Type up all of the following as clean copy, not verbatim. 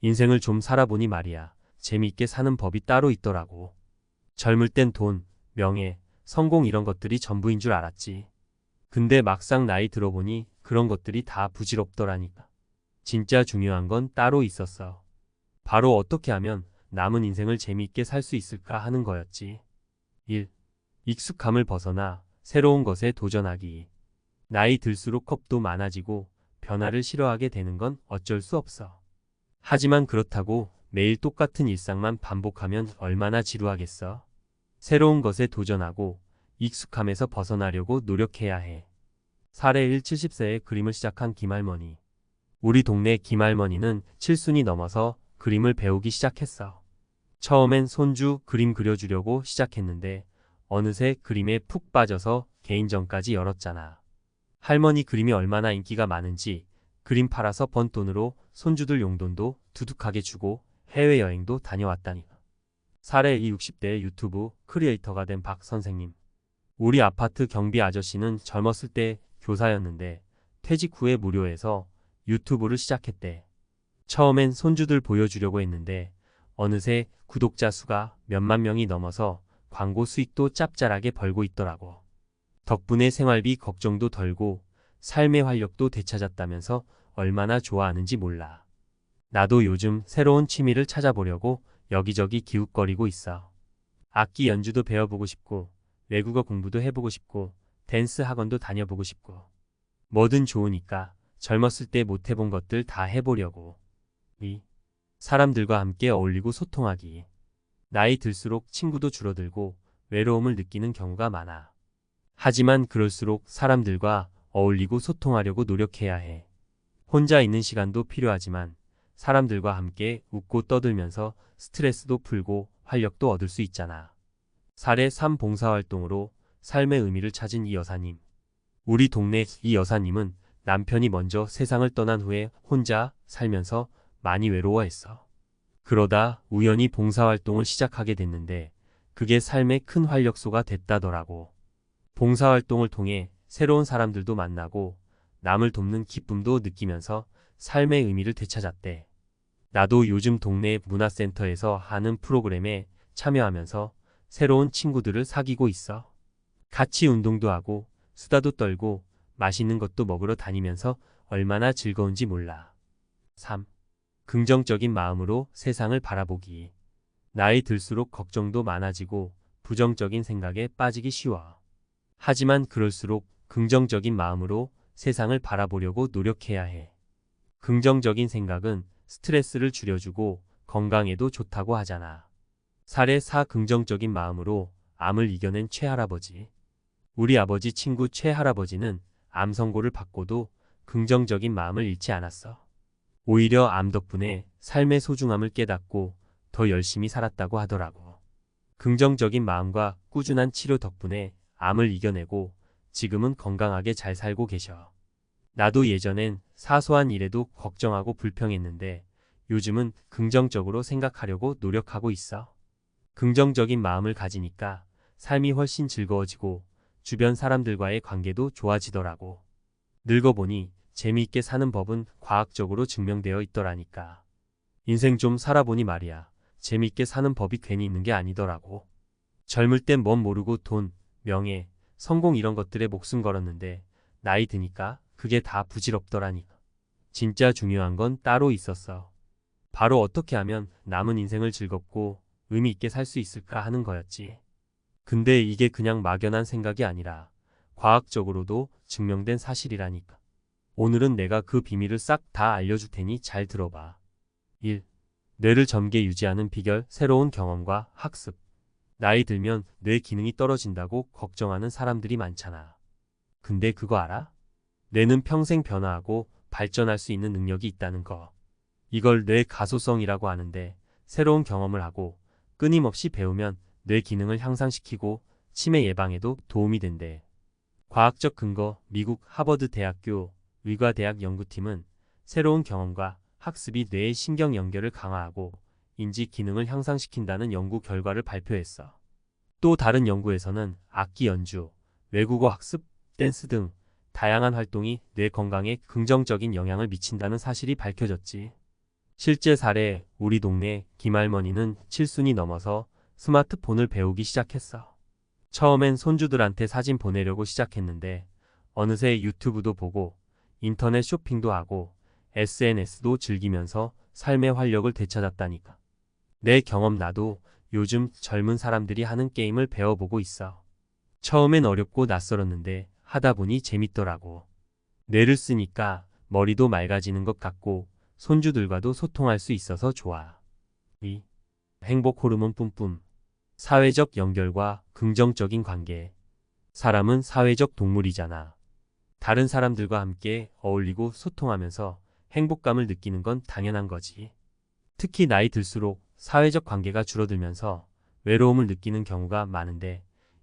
인생을 좀 살아보니 말이야. 재미있게 사는 법이 따로 있더라고. 젊을 땐 돈, 명예, 성공 이런 것들이 전부인 줄 알았지. 근데 막상 나이 들어보니 그런 것들이 다 부질없더라니까. 진짜 중요한 건 따로 있었어. 바로 어떻게 하면 남은 인생을 재미있게 살 수 있을까 하는 거였지. 1. 익숙함을 벗어나 새로운 것에 도전하기. 나이 들수록 겁도 많아지고 변화를 싫어하게 되는 건 어쩔 수 없어. 하지만 그렇다고 매일 똑같은 일상만 반복하면 얼마나 지루하겠어. 새로운 것에 도전하고 익숙함에서 벗어나려고 노력해야 해. 사례 1. 70세에 그림을 시작한 김할머니. 우리 동네 김할머니는 칠순이 넘어서 그림을 배우기 시작했어. 처음엔 손주 그림 그려주려고 시작했는데 어느새 그림에 푹 빠져서 개인전까지 열었잖아. 할머니 그림이 얼마나 인기가 많은지 그림 팔아서 번 돈으로 손주들 용돈도 두둑하게 주고 해외여행도 다녀왔다니. 사례 2. 60대 유튜브 크리에이터가 된 박 선생님. 우리 아파트 경비 아저씨는 젊었을 때 교사였는데 퇴직 후에 무료해서 유튜브를 시작했대. 처음엔 손주들 보여주려고 했는데 어느새 구독자 수가 몇만 명이 넘어서 광고 수익도 짭짤하게 벌고 있더라고. 덕분에 생활비 걱정도 덜고 삶의 활력도 되찾았다면서 얼마나 좋아하는지 몰라. 나도 요즘 새로운 취미를 찾아보려고 여기저기 기웃거리고 있어. 악기 연주도 배워보고 싶고 외국어 공부도 해보고 싶고 댄스 학원도 다녀보고 싶고 뭐든 좋으니까 젊었을 때 못해본 것들 다 해보려고. 2. 사람들과 함께 어울리고 소통하기. 나이 들수록 친구도 줄어들고 외로움을 느끼는 경우가 많아. 하지만 그럴수록 사람들과 어울리고 소통하려고 노력해야 해. 혼자 있는 시간도 필요하지만 사람들과 함께 웃고 떠들면서 스트레스도 풀고 활력도 얻을 수 있잖아. 사례 3. 봉사활동으로 삶의 의미를 찾은 이 여사님. 우리 동네 이 여사님은 남편이 먼저 세상을 떠난 후에 혼자 살면서 많이 외로워했어. 그러다 우연히 봉사활동을 시작하게 됐는데 그게 삶의 큰 활력소가 됐다더라고. 봉사활동을 통해 새로운 사람들도 만나고 남을 돕는 기쁨도 느끼면서 삶의 의미를 되찾았대. 나도 요즘 동네 문화센터에서 하는 프로그램에 참여하면서 새로운 친구들을 사귀고 있어. 같이 운동도 하고 수다도 떨고 맛있는 것도 먹으러 다니면서 얼마나 즐거운지 몰라. 3. 긍정적인 마음으로 세상을 바라보기. 나이 들수록 걱정도 많아지고 부정적인 생각에 빠지기 쉬워. 하지만 그럴수록 긍정적인 마음으로 세상을 바라보려고 노력해야 해. 긍정적인 생각은 스트레스를 줄여주고 건강에도 좋다고 하잖아. 사례 4. 긍정적인 마음으로 암을 이겨낸 최할아버지. 우리 아버지 친구 최할아버지는 암 선고를 받고도 긍정적인 마음을 잃지 않았어. 오히려 암 덕분에 삶의 소중함을 깨닫고 더 열심히 살았다고 하더라고. 긍정적인 마음과 꾸준한 치료 덕분에 암을 이겨내고 지금은 건강하게 잘 살고 계셔. 나도 예전엔 사소한 일에도 걱정하고 불평했는데 요즘은 긍정적으로 생각하려고 노력하고 있어. 긍정적인 마음을 가지니까 삶이 훨씬 즐거워지고 주변 사람들과의 관계도 좋아지더라고. 늙어보니 재미있게 사는 법은 과학적으로 증명되어 있더라니까. 인생 좀 살아보니 말이야. 재미있게 사는 법이 괜히 있는 게 아니더라고. 젊을 땐 뭔 모르고 돈, 명예, 성공 이런 것들에 목숨 걸었는데 나이 드니까 그게 다 부질없더라니까. 진짜 중요한 건 따로 있었어. 바로 어떻게 하면 남은 인생을 즐겁고 의미 있게 살 수 있을까 하는 거였지. 근데 이게 그냥 막연한 생각이 아니라 과학적으로도 증명된 사실이라니까. 오늘은 내가 그 비밀을 싹 다 알려줄 테니 잘 들어봐. 1. 뇌를 젊게 유지하는 비결 새로운 경험과 학습. 나이 들면 뇌 기능이 떨어진다고 걱정하는 사람들이 많잖아. 근데 그거 알아? 뇌는 평생 변화하고 발전할 수 있는 능력이 있다는 거. 이걸 뇌 가소성이라고 하는데 새로운 경험을 하고 끊임없이 배우면 뇌 기능을 향상시키고 치매 예방에도 도움이 된대. 과학적 근거 미국 하버드 대학교 의과대학 연구팀은 새로운 경험과 학습이 뇌의 신경 연결을 강화하고 인지 기능을 향상시킨다는 연구 결과를 발표했어. 또 다른 연구에서는 악기 연주, 외국어 학습, 댄스 등 다양한 활동이 뇌 건강에 긍정적인 영향을 미친다는 사실이 밝혀졌지. 실제 사례, 우리 동네 김할머니는 7순이 넘어서 스마트폰을 배우기 시작했어. 처음엔 손주들한테 사진 보내려고 시작했는데 어느새 유튜브도 보고 인터넷 쇼핑도 하고 SNS도 즐기면서 삶의 활력을 되찾았다니까. 내 경험 나도 요즘 젊은 사람들이 하는 게임을 배워보고 있어. 처음엔 어렵고 낯설었는데 하다 보니 재밌더라고. 뇌를 쓰니까 머리도 맑아지는 것 같고 손주들과도 소통할 수 있어서 좋아. 이 행복 호르몬 뿜뿜. 사회적 연결과 긍정적인 관계. 사람은 사회적 동물이잖아. 다른 사람들과 함께 어울리고 소통하면서 행복감을 느끼는 건 당연한 거지. 특히 나이 들수록 사회적 관계가 줄어들면서 외로움을 느끼는 경우가 많은데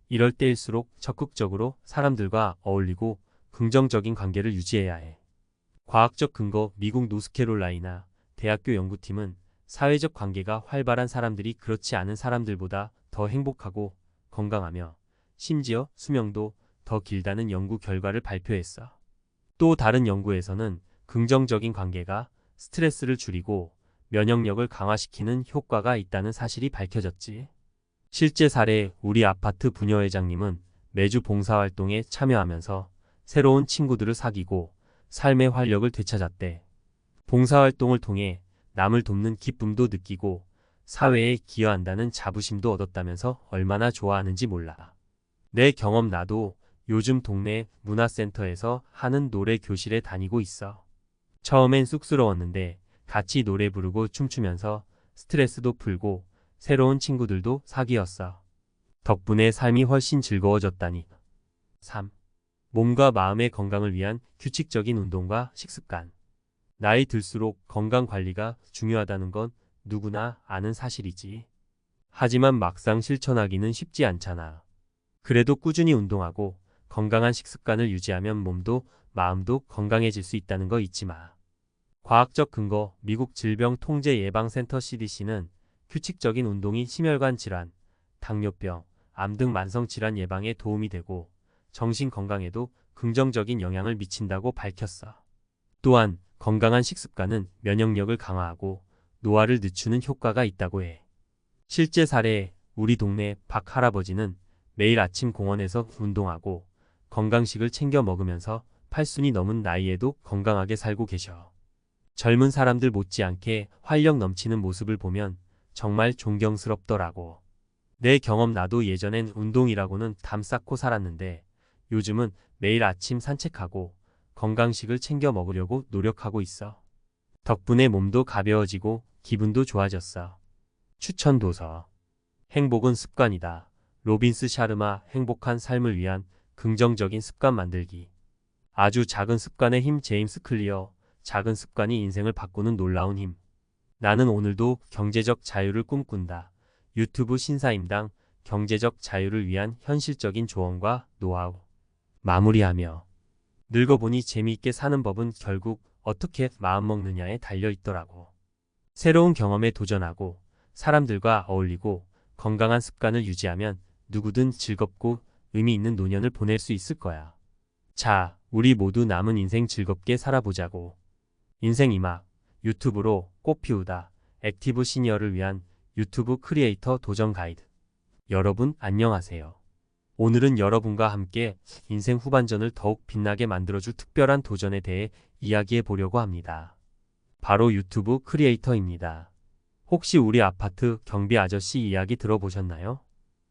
이럴 때일수록 적극적으로 사람들과 어울리고 긍정적인 관계를 유지해야 해. 과학적 근거 미국 노스캐롤라이나 대학교 연구팀은 사회적 관계가 활발한 사람들이 그렇지 않은 사람들보다 더 행복하고 건강하며 심지어 수명도 더 길다는 연구 결과를 발표했어. 또 다른 연구에서는 긍정적인 관계가 스트레스를 줄이고 면역력을 강화시키는 효과가 있다는 사실이 밝혀졌지. 실제 사례 우리 아파트 부녀회장님은 매주 봉사활동에 참여하면서 새로운 친구들을 사귀고 삶의 활력을 되찾았대. 봉사활동을 통해 남을 돕는 기쁨도 느끼고 사회에 기여한다는 자부심도 얻었다면서 얼마나 좋아하는지 몰라. 내 경험 나도 요즘 동네 문화센터에서 하는 노래 교실에 다니고 있어. 처음엔 쑥스러웠는데 같이 노래 부르고 춤추면서 스트레스도 풀고 새로운 친구들도 사귀었어. 덕분에 삶이 훨씬 즐거워졌다니. 3. 몸과 마음의 건강을 위한 규칙적인 운동과 식습관. 나이 들수록 건강 관리가 중요하다는 건 누구나 아는 사실이지. 하지만 막상 실천하기는 쉽지 않잖아. 그래도 꾸준히 운동하고 건강한 식습관을 유지하면 몸도 마음도 건강해질 수 있다는 거 잊지 마. 과학적 근거 미국 질병통제예방센터 CDC는 규칙적인 운동이 심혈관 질환, 당뇨병, 암 등 만성질환 예방에 도움이 되고 정신 건강에도 긍정적인 영향을 미친다고 밝혔어. 또한 건강한 식습관은 면역력을 강화하고 노화를 늦추는 효과가 있다고 해. 실제 사례에 우리 동네 박 할아버지는 매일 아침 공원에서 운동하고 건강식을 챙겨 먹으면서 8순이 넘은 나이에도 건강하게 살고 계셔. 젊은 사람들 못지않게 활력 넘치는 모습을 보면 정말 존경스럽더라고. 내 경험 나도 예전엔 운동이라고는 담 쌓고 살았는데 요즘은 매일 아침 산책하고 건강식을 챙겨 먹으려고 노력하고 있어. 덕분에 몸도 가벼워지고 기분도 좋아졌어. 추천 도서. 행복은 습관이다. 로빈스 샤르마 행복한 삶을 위한 긍정적인 습관 만들기. 아주 작은 습관의 힘 제임스 클리어. 작은 습관이 인생을 바꾸는 놀라운 힘. 나는 오늘도 경제적 자유를 꿈꾼다. 유튜브 신사임당 경제적 자유를 위한 현실적인 조언과 노하우. 마무리하며 늙어보니 재미있게 사는 법은 결국 어떻게 마음먹느냐에 달려있더라고. 새로운 경험에 도전하고 사람들과 어울리고 건강한 습관을 유지하면 누구든 즐겁고 의미 있는 노년을 보낼 수 있을 거야. 자, 우리 모두 남은 인생 즐겁게 살아보자고. 인생 이막 유튜브로 꽃 피우다 액티브 시니어를 위한 유튜브 크리에이터 도전 가이드. 여러분 안녕하세요. 오늘은 여러분과 함께 인생 후반전을 더욱 빛나게 만들어줄 특별한 도전에 대해 이야기해 보려고 합니다. 바로 유튜브 크리에이터입니다. 혹시 우리 아파트 경비 아저씨 이야기 들어보셨나요?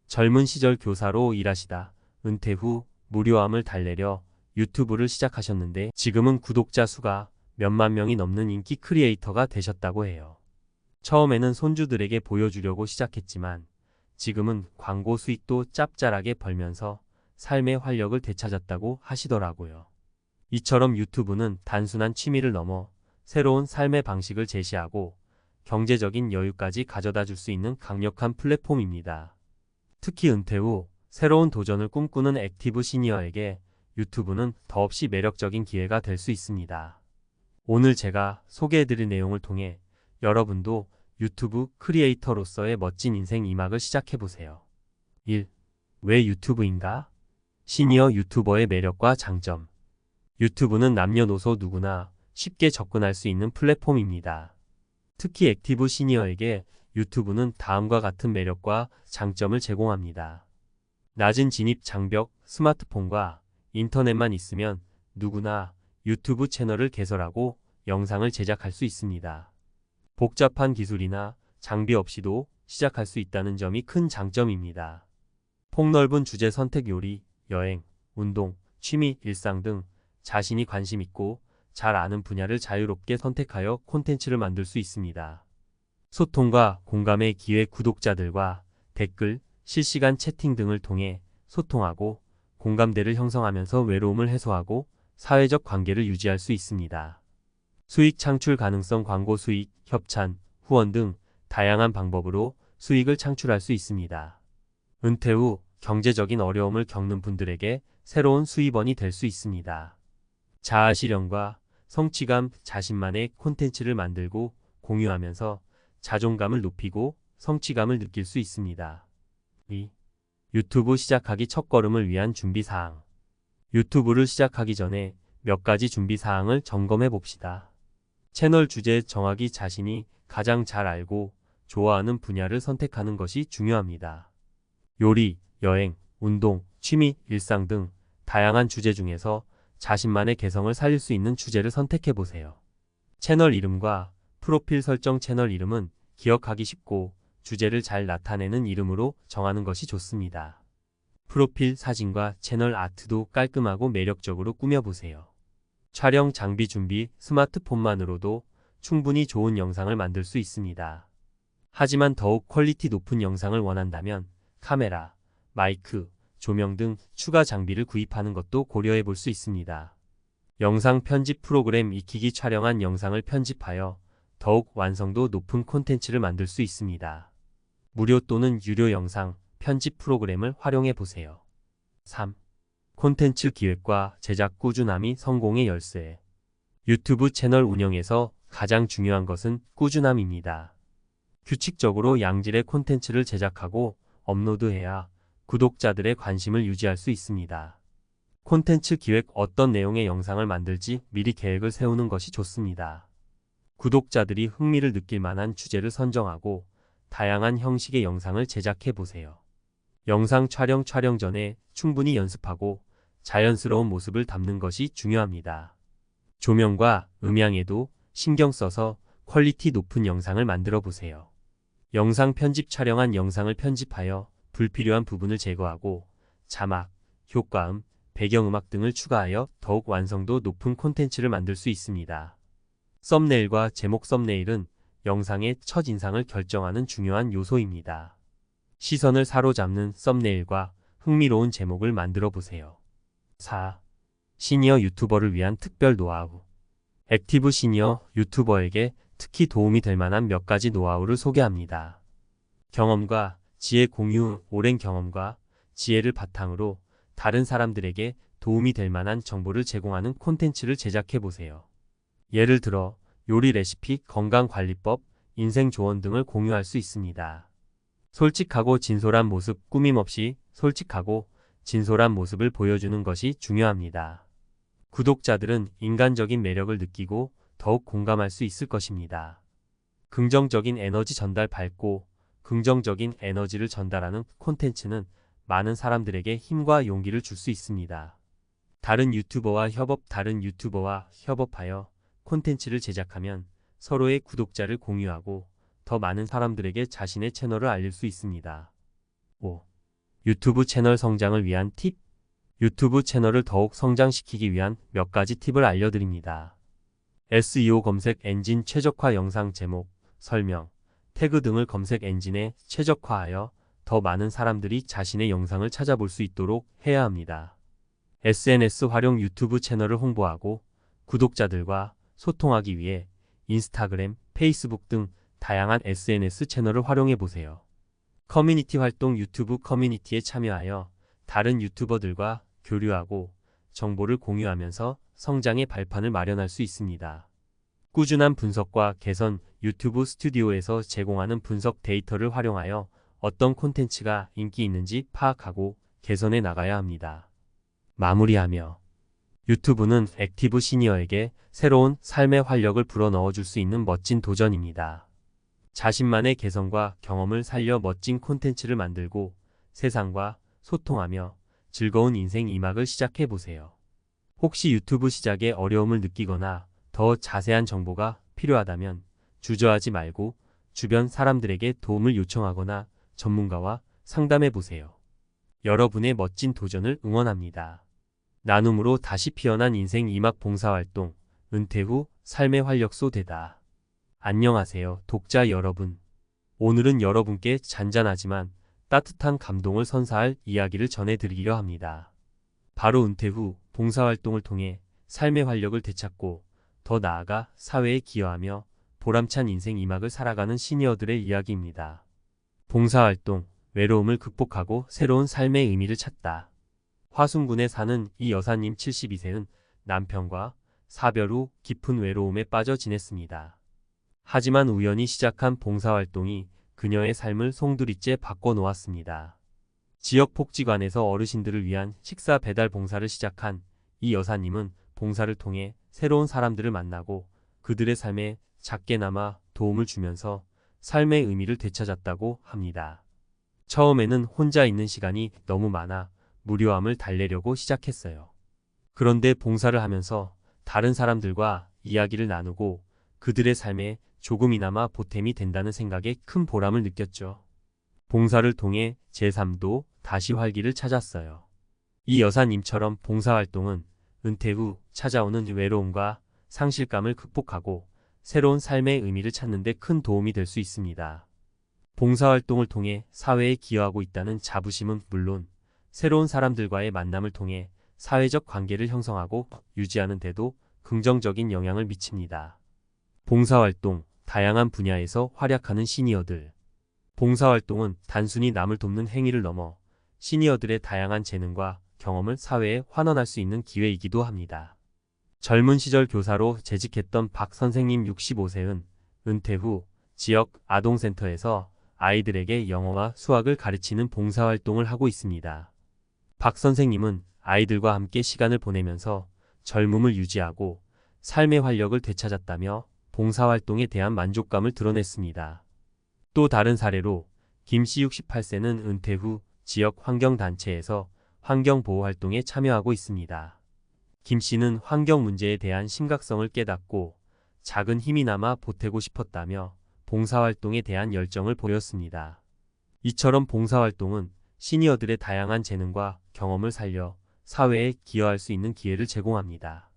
젊은 시절 교사로 일하시다 은퇴 후 무료함을 달래려 유튜브를 시작하셨는데 지금은 구독자 수가 몇만 명이 넘는 인기 크리에이터가 되셨다고 해요. 처음에는 손주들에게 보여주려고 시작했지만 지금은 광고 수익도 짭짤하게 벌면서 삶의 활력을 되찾았다고 하시더라고요. 이처럼 유튜브는 단순한 취미를 넘어 새로운 삶의 방식을 제시하고 경제적인 여유까지 가져다 줄 수 있는 강력한 플랫폼입니다. 특히 은퇴 후 새로운 도전을 꿈꾸는 액티브 시니어에게 유튜브는 더없이 매력적인 기회가 될 수 있습니다. 오늘 제가 소개해드릴 내용을 통해 여러분도 유튜브 크리에이터로서의 멋진 인생 이막을 시작해보세요. 1. 왜 유튜브인가? 시니어 유튜버의 매력과 장점. 유튜브는 남녀노소 누구나 쉽게 접근할 수 있는 플랫폼입니다. 특히 액티브 시니어에게 유튜브는 다음과 같은 매력과 장점을 제공합니다. 낮은 진입 장벽, 스마트폰과 인터넷만 있으면 누구나 유튜브 채널을 개설하고 영상을 제작할 수 있습니다. 복잡한 기술이나 장비 없이도 시작할 수 있다는 점이 큰 장점입니다. 폭넓은 주제 선택 요리, 여행, 운동, 취미, 일상 등 자신이 관심 있고 잘 아는 분야를 자유롭게 선택하여 콘텐츠를 만들 수 있습니다. 소통과 공감의 기회 구독자들과 댓글, 실시간 채팅 등을 통해 소통하고 공감대를 형성하면서 외로움을 해소하고 사회적 관계를 유지할 수 있습니다. 수익 창출 가능성 광고 수익, 협찬, 후원 등 다양한 방법으로 수익을 창출할 수 있습니다. 은퇴 후 경제적인 어려움을 겪는 분들에게 새로운 수입원이 될 수 있습니다. 자아 실현과 성취감, 자신만의 콘텐츠를 만들고 공유하면서 자존감을 높이고 성취감을 느낄 수 있습니다. 2. 유튜브 시작하기 첫걸음을 위한 준비사항. 유튜브를 시작하기 전에 몇 가지 준비사항을 점검해 봅시다. 채널 주제 정하기 자신이 가장 잘 알고 좋아하는 분야를 선택하는 것이 중요합니다. 요리, 여행, 운동, 취미, 일상 등 다양한 주제 중에서 자신만의 개성을 살릴 수 있는 주제를 선택해 보세요. 채널 이름과 프로필 설정. 채널 이름은 기억하기 쉽고 주제를 잘 나타내는 이름으로 정하는 것이 좋습니다. 프로필 사진과 채널 아트도 깔끔하고 매력적으로 꾸며보세요. 촬영 장비 준비. 스마트폰만으로도 충분히 좋은 영상을 만들 수 있습니다. 하지만 더욱 퀄리티 높은 영상을 원한다면 카메라, 마이크, 조명 등 추가 장비를 구입하는 것도 고려해 볼 수 있습니다. 영상 편집 프로그램 익히기. 촬영한 영상을 편집하여 더욱 완성도 높은 콘텐츠를 만들 수 있습니다. 무료 또는 유료 영상 편집 프로그램을 활용해 보세요. 3. 콘텐츠 기획과 제작 꾸준함이 성공의 열쇠. 유튜브 채널 운영에서 가장 중요한 것은 꾸준함입니다. 규칙적으로 양질의 콘텐츠를 제작하고 업로드해야 구독자들의 관심을 유지할 수 있습니다. 콘텐츠 기획. 어떤 내용의 영상을 만들지 미리 계획을 세우는 것이 좋습니다. 구독자들이 흥미를 느낄 만한 주제를 선정하고 다양한 형식의 영상을 제작해 보세요. 영상 촬영 전에 충분히 연습하고 자연스러운 모습을 담는 것이 중요합니다. 조명과 음향에도 신경 써서 퀄리티 높은 영상을 만들어 보세요. 영상 편집. 촬영한 영상을 편집하여 불필요한 부분을 제거하고 자막, 효과음, 배경음악 등을 추가하여 더욱 완성도 높은 콘텐츠를 만들 수 있습니다. 썸네일과 제목. 썸네일은 영상의 첫인상을 결정하는 중요한 요소입니다. 시선을 사로잡는 썸네일과 흥미로운 제목을 만들어 보세요. 4. 시니어 유튜버를 위한 특별 노하우. 액티브 시니어 유튜버에게 특히 도움이 될 만한 몇 가지 노하우를 소개합니다. 경험과 지혜 공유. 오랜 경험과 지혜를 바탕으로 다른 사람들에게 도움이 될 만한 정보를 제공하는 콘텐츠를 제작해 보세요. 예를 들어 요리 레시피, 건강관리법, 인생 조언 등을 공유할 수 있습니다. 솔직하고 진솔한 모습. 꾸밈 없이 솔직하고 진솔한 모습을 보여주는 것이 중요합니다. 구독자들은 인간적인 매력을 느끼고 더욱 공감할 수 있을 것입니다. 긍정적인 에너지 전달. 밝고 긍정적인 에너지를 전달하는 콘텐츠는 많은 사람들에게 힘과 용기를 줄 수 있습니다. 다른 유튜버와 협업하여 콘텐츠를 제작하면 서로의 구독자를 공유하고 더 많은 사람들에게 자신의 채널을 알릴 수 있습니다. 5. 유튜브 채널 성장을 위한 팁. 유튜브 채널을 더욱 성장시키기 위한 몇 가지 팁을 알려드립니다. SEO 검색 엔진 최적화. 영상 제목, 설명, 태그 등을 검색 엔진에 최적화하여 더 많은 사람들이 자신의 영상을 찾아볼 수 있도록 해야 합니다. SNS 활용. 유튜브 채널을 홍보하고 구독자들과 소통하기 위해 인스타그램, 페이스북 등 다양한 SNS 채널을 활용해 보세요. 커뮤니티 활동. 유튜브 커뮤니티에 참여하여 다른 유튜버들과 교류하고 정보를 공유하면서 성장의 발판을 마련할 수 있습니다. 꾸준한 분석과 개선. 유튜브 스튜디오에서 제공하는 분석 데이터를 활용하여 어떤 콘텐츠가 인기 있는지 파악하고 개선해 나가야 합니다. 마무리하며 유튜브는 액티브 시니어에게 새로운 삶의 활력을 불어넣어 줄 수 있는 멋진 도전입니다. 자신만의 개성과 경험을 살려 멋진 콘텐츠를 만들고 세상과 소통하며 즐거운 인생 2막을 시작해 보세요. 혹시 유튜브 시작에 어려움을 느끼거나 더 자세한 정보가 필요하다면 주저하지 말고 주변 사람들에게 도움을 요청하거나 전문가와 상담해 보세요. 여러분의 멋진 도전을 응원합니다. 나눔으로 다시 피어난 인생 2막 봉사활동, 은퇴 후 삶의 활력소 되다. 안녕하세요, 독자 여러분. 오늘은 여러분께 잔잔하지만 따뜻한 감동을 선사할 이야기를 전해드리려 합니다. 바로 은퇴 후 봉사활동을 통해 삶의 활력을 되찾고 더 나아가 사회에 기여하며 보람찬 인생 2막을 살아가는 시니어들의 이야기입니다. 봉사활동, 외로움을 극복하고 새로운 삶의 의미를 찾다. 화순군에 사는 이 여사님 72세는 남편과 사별 후 깊은 외로움에 빠져 지냈습니다. 하지만 우연히 시작한 봉사활동이 그녀의 삶을 송두리째 바꿔놓았습니다. 지역 복지관에서 어르신들을 위한 식사 배달 봉사를 시작한 이 여사님은 봉사를 통해 새로운 사람들을 만나고 그들의 삶에 작게나마 도움을 주면서 삶의 의미를 되찾았다고 합니다. 처음에는 혼자 있는 시간이 너무 많아 무료함을 달래려고 시작했어요. 그런데 봉사를 하면서 다른 사람들과 이야기를 나누고 그들의 삶에 조금이나마 보탬이 된다는 생각에 큰 보람을 느꼈죠. 봉사를 통해 제 삶도 다시 활기를 찾았어요. 이 여사님처럼 봉사활동은 은퇴 후 찾아오는 외로움과 상실감을 극복하고 새로운 삶의 의미를 찾는 데 큰 도움이 될 수 있습니다. 봉사활동을 통해 사회에 기여하고 있다는 자부심은 물론 새로운 사람들과의 만남을 통해 사회적 관계를 형성하고 유지하는 데도 긍정적인 영향을 미칩니다. 봉사활동, 다양한 분야에서 활약하는 시니어들. 봉사활동은 단순히 남을 돕는 행위를 넘어 시니어들의 다양한 재능과 경험을 사회에 환원할 수 있는 기회이기도 합니다. 젊은 시절 교사로 재직했던 박 선생님 65세는 은퇴 후 지역 아동센터에서 아이들에게 영어와 수학을 가르치는 봉사활동을 하고 있습니다. 박 선생님은 아이들과 함께 시간을 보내면서 젊음을 유지하고 삶의 활력을 되찾았다며 봉사활동에 대한 만족감을 드러냈습니다. 또 다른 사례로 김씨 68세는 은퇴 후 지역 환경단체에서 환경보호활동에 참여하고 있습니다. 김씨는 환경 문제에 대한 심각성을 깨닫고 작은 힘이나마 보태고 싶었다며 봉사활동에 대한 열정을 보였습니다. 이처럼 봉사활동은 시니어들의 다양한 재능과 경험을 살려 사회에 기여할 수 있는 기회를 제공합니다.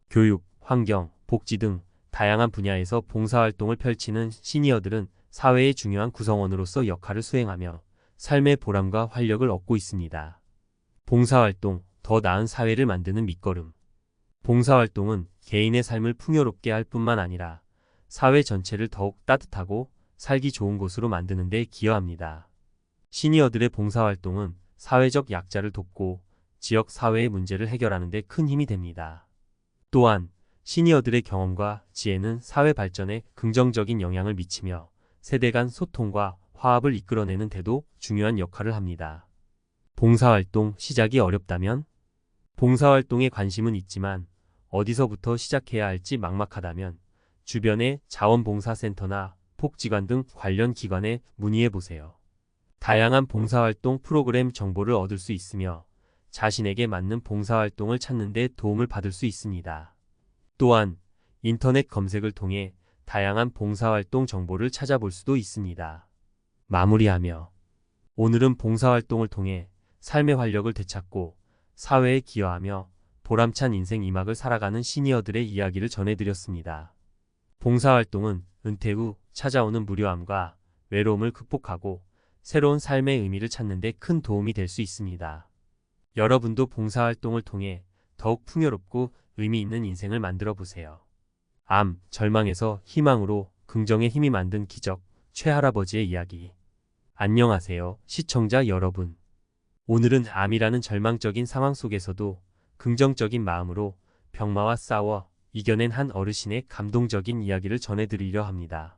교육, 환경, 복지 등 다양한 분야에서 봉사활동을 펼치는 시니어들은 사회의 중요한 구성원으로서 역할을 수행하며 삶의 보람과 활력을 얻고 있습니다. 봉사활동, 더 나은 사회를 만드는 밑거름. 봉사활동은 개인의 삶을 풍요롭게 할 뿐만 아니라 사회 전체를 더욱 따뜻하고 살기 좋은 곳으로 만드는 데 기여합니다. 시니어들의 봉사활동은 사회적 약자를 돕고 지역 사회의 문제를 해결하는 데 큰 힘이 됩니다. 또한 시니어들의 경험과 지혜는 사회 발전에 긍정적인 영향을 미치며 세대 간 소통과 화합을 이끌어내는 데도 중요한 역할을 합니다. 봉사활동 시작이 어렵다면? 봉사활동에 관심은 있지만 어디서부터 시작해야 할지 막막하다면 주변의 자원봉사센터나 복지관 등 관련 기관에 문의해 보세요. 다양한 봉사활동 프로그램 정보를 얻을 수 있으며 자신에게 맞는 봉사활동을 찾는 데 도움을 받을 수 있습니다. 또한 인터넷 검색을 통해 다양한 봉사활동 정보를 찾아볼 수도 있습니다. 마무리하며 오늘은 봉사활동을 통해 삶의 활력을 되찾고 사회에 기여하며 보람찬 인생 2막을 살아가는 시니어들의 이야기를 전해드렸습니다. 봉사활동은 은퇴 후 찾아오는 무료함과 외로움을 극복하고 새로운 삶의 의미를 찾는 데 큰 도움이 될 수 있습니다. 여러분도 봉사활동을 통해 더욱 풍요롭고 의미 있는 인생을 만들어 보세요. 암, 절망에서 희망으로 긍정의 힘이 만든 기적, 최할아버지의 이야기. 안녕하세요, 시청자 여러분. 오늘은 암이라는 절망적인 상황 속에서도 긍정적인 마음으로 병마와 싸워 이겨낸 한 어르신의 감동적인 이야기를 전해드리려 합니다.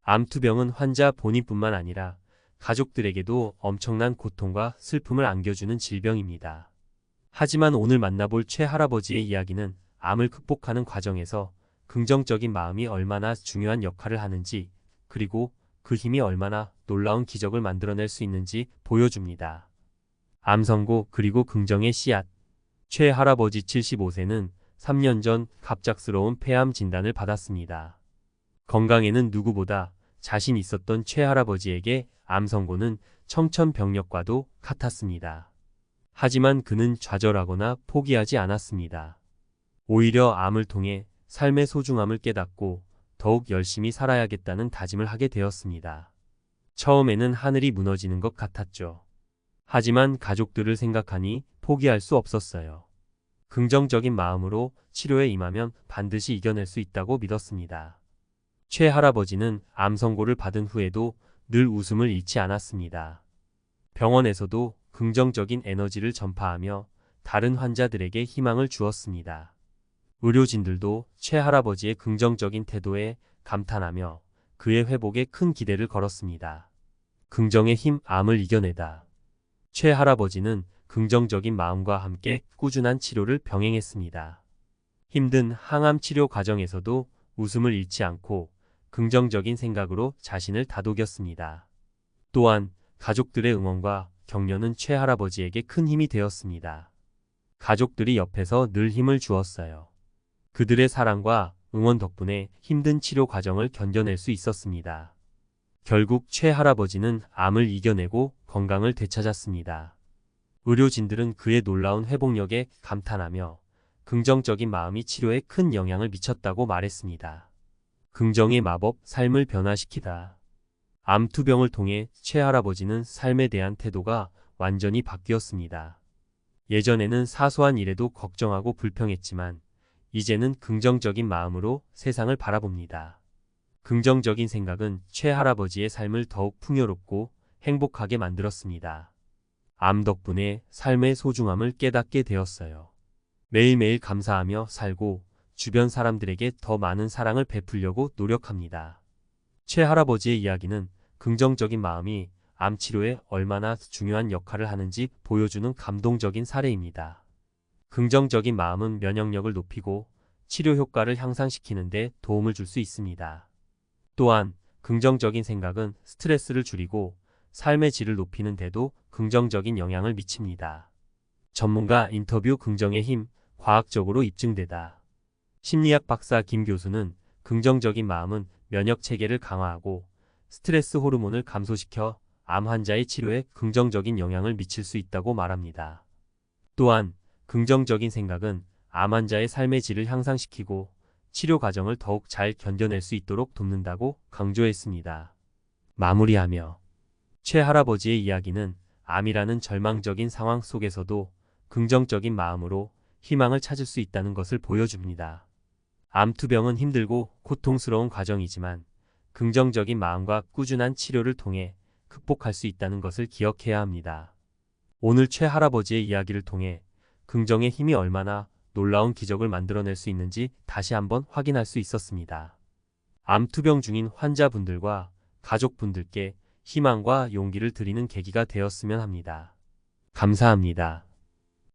암투병은 환자 본인뿐만 아니라 가족들에게도 엄청난 고통과 슬픔을 안겨주는 질병입니다. 하지만 오늘 만나볼 최할아버지의 이야기는 암을 극복하는 과정에서 긍정적인 마음이 얼마나 중요한 역할을 하는지, 그리고 그 힘이 얼마나 놀라운 기적을 만들어낼 수 있는지 보여줍니다. 암 선고 그리고 긍정의 씨앗. 최 할아버지 75세는 3년 전 갑작스러운 폐암 진단을 받았습니다. 건강에는 누구보다 자신 있었던 최 할아버지에게 암 선고는 청천벽력과도 같았습니다. 하지만 그는 좌절하거나 포기하지 않았습니다. 오히려 암을 통해 삶의 소중함을 깨닫고 더욱 열심히 살아야겠다는 다짐을 하게 되었습니다. 처음에는 하늘이 무너지는 것 같았죠. 하지만 가족들을 생각하니 포기할 수 없었어요. 긍정적인 마음으로 치료에 임하면 반드시 이겨낼 수 있다고 믿었습니다. 최 할아버지는 암 선고를 받은 후에도 늘 웃음을 잃지 않았습니다. 병원에서도 긍정적인 에너지를 전파하며 다른 환자들에게 희망을 주었습니다. 의료진들도 최 할아버지의 긍정적인 태도에 감탄하며 그의 회복에 큰 기대를 걸었습니다. 긍정의 힘, 암을 이겨내다. 최 할아버지는 긍정적인 마음과 함께 꾸준한 치료를 병행했습니다. 힘든 항암 치료 과정에서도 웃음을 잃지 않고 긍정적인 생각으로 자신을 다독였습니다. 또한 가족들의 응원과 격려는 최 할아버지에게 큰 힘이 되었습니다. 가족들이 옆에서 늘 힘을 주었어요. 그들의 사랑과 응원 덕분에 힘든 치료 과정을 견뎌낼 수 있었습니다. 결국 최 할아버지는 암을 이겨내고 건강을 되찾았습니다. 의료진들은 그의 놀라운 회복력에 감탄하며 긍정적인 마음이 치료에 큰 영향을 미쳤다고 말했습니다. 긍정의 마법, 삶을 변화시키다. 암 투병을 통해 최 할아버지는 삶에 대한 태도가 완전히 바뀌었습니다. 예전에는 사소한 일에도 걱정하고 불평했지만 이제는 긍정적인 마음으로 세상을 바라봅니다. 긍정적인 생각은 최 할아버지의 삶을 더욱 풍요롭고 행복하게 만들었습니다. 암 덕분에 삶의 소중함을 깨닫게 되었어요. 매일매일 감사하며 살고 주변 사람들에게 더 많은 사랑을 베풀려고 노력합니다. 최 할아버지의 이야기는 긍정적인 마음이 암 치료에 얼마나 중요한 역할을 하는지 보여주는 감동적인 사례입니다. 긍정적인 마음은 면역력을 높이고 치료 효과를 향상시키는 데 도움을 줄 수 있습니다. 또한 긍정적인 생각은 스트레스를 줄이고 삶의 질을 높이는 데도 긍정적인 영향을 미칩니다. 전문가 인터뷰. 긍정의 힘, 과학적으로 입증되다. 심리학 박사 김 교수는 긍정적인 마음은 면역 체계를 강화하고 스트레스 호르몬을 감소시켜 암 환자의 치료에 긍정적인 영향을 미칠 수 있다고 말합니다. 또한 긍정적인 생각은 암 환자의 삶의 질을 향상시키고 치료 과정을 더욱 잘 견뎌낼 수 있도록 돕는다고 강조했습니다. 마무리하며 최 할아버지의 이야기는 암이라는 절망적인 상황 속에서도 긍정적인 마음으로 희망을 찾을 수 있다는 것을 보여줍니다. 암 투병은 힘들고 고통스러운 과정이지만 긍정적인 마음과 꾸준한 치료를 통해 극복할 수 있다는 것을 기억해야 합니다. 오늘 최 할아버지의 이야기를 통해 긍정의 힘이 얼마나 놀라운 기적을 만들어낼 수 있는지 다시 한번 확인할 수 있었습니다. 암 투병 중인 환자분들과 가족분들께 희망과 용기를 드리는 계기가 되었으면 합니다. 감사합니다.